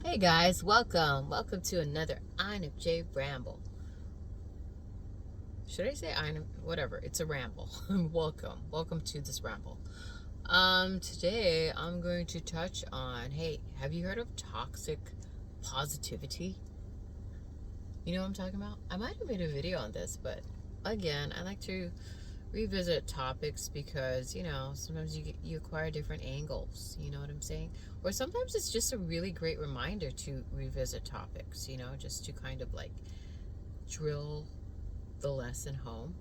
Hey guys, welcome. Welcome to another INFJ ramble. Should I say INF? Whatever. It's a ramble. Welcome. Welcome to this ramble. Today I'm going to touch on, hey, have you heard of toxic positivity? You know what I'm talking about? I might have made a video on this, but again, I like to revisit topics because sometimes you acquire different angles. You know what I'm saying? Or sometimes it's just a really great reminder to revisit topics. Just to kind of like drill the lesson home.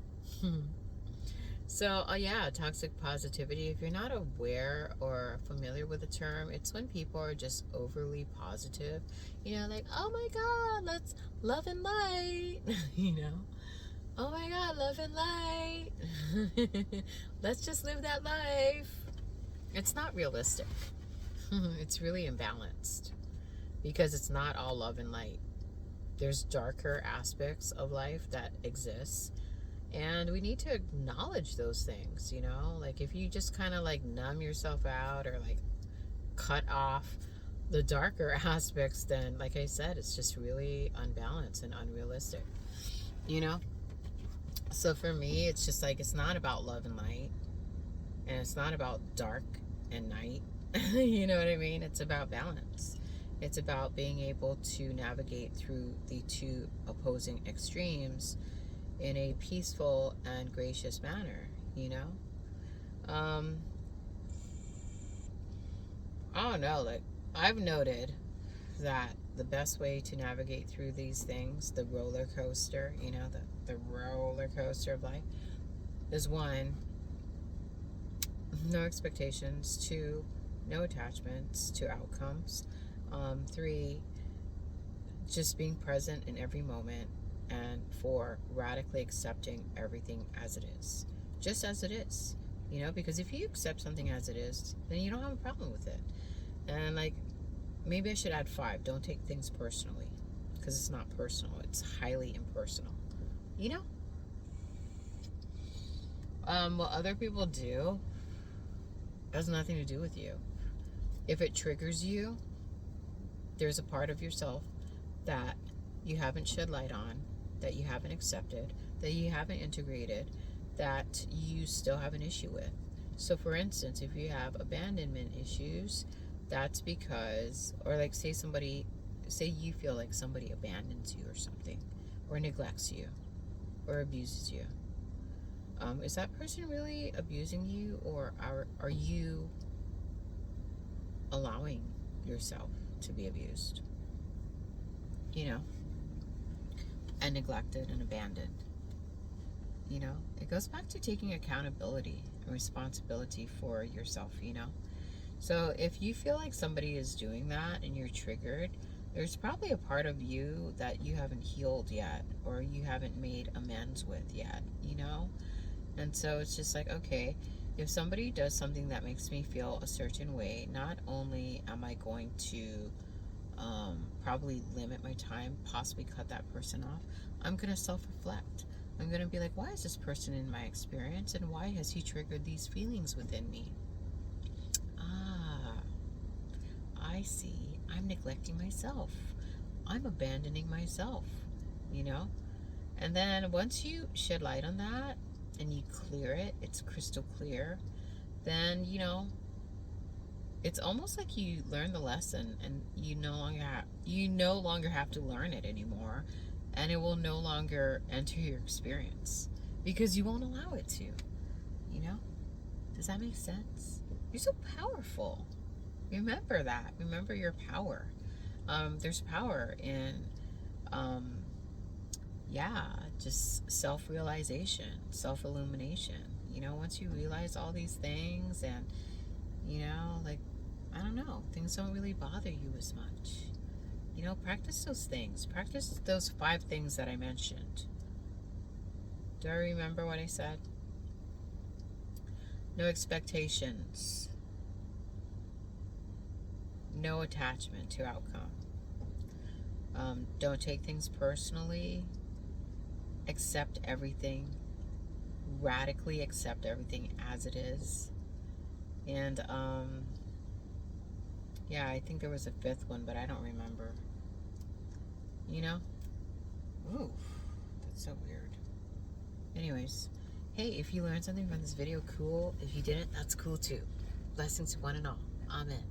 So, yeah, toxic positivity. If you're not aware or familiar with the term, it's when people are just overly positive. Like, oh my God, let's love and light. you know, oh my God, love and light. Let's just live that life. It's not realistic. It's really imbalanced because it's not all love and light. There's darker aspects of life that exists, and we need to acknowledge those things. Like if you just kind of like numb yourself out or like cut off the darker aspects, then like I said, it's just really unbalanced and unrealistic you know so for me, it's just like it's not about love and light, and it's not about dark and night. You know what I mean? It's about balance. It's about being able to navigate through the two opposing extremes in a peaceful and gracious manner. Um, I don't know, like, I've noted that the best way to navigate through these things, the roller coaster, the roller coaster of life, is one, no expectations, two, no attachments to outcomes, three, just being present in every moment, and four, radically accepting everything as it is, just as it is. Because if you accept something as it is, then you don't have a problem with it. And like, maybe I should add five, don't take things personally, because it's not personal, it's highly impersonal. you know what other people do has nothing to do with you. If it triggers you, there's a part of yourself that you haven't shed light on, that you haven't accepted, that you haven't integrated, that you still have an issue with. So, for instance, if you have abandonment issues, that's because, or like, say you feel like somebody abandons you or something, or neglects you, or abuses you. Is that person really abusing you, or are you allowing yourself to be abused? You know, and neglected and abandoned. It goes back to taking accountability and responsibility for yourself. So if you feel like somebody is doing that and you're triggered, there's probably a part of you that you haven't healed yet, or you haven't made amends with yet. And so it's just like, okay, if somebody does something that makes me feel a certain way, not only am I going to probably limit my time, possibly cut that person off, I'm going to self reflect. I'm going to be like, why is this person in my experience, and why has he triggered these feelings within me? Ah, I see. I'm neglecting myself. I'm abandoning myself, you know? And then once you shed light on that and you clear it, it's crystal clear, then, it's almost like you learn the lesson, and you no longer have to learn it anymore, and it will no longer enter your experience because you won't allow it to. You know? Does that make sense? You're so powerful. Remember that. Remember your power. There's power in, um, yeah, just self-realization, self-illumination. Once you realize all these things, and like, I don't know, things don't really bother you as much. Practice those things. Practice those five things that I mentioned. Do I remember what I said? No expectations. No attachment to outcome. Don't take things personally. Accept everything. Radically accept everything as it is. And Yeah, I think there was a fifth one, but I don't remember. You know? Ooh, that's so weird. Anyways, hey, if you learned something from this video, cool. If you didn't, that's cool too. Blessings to one and all. Amen.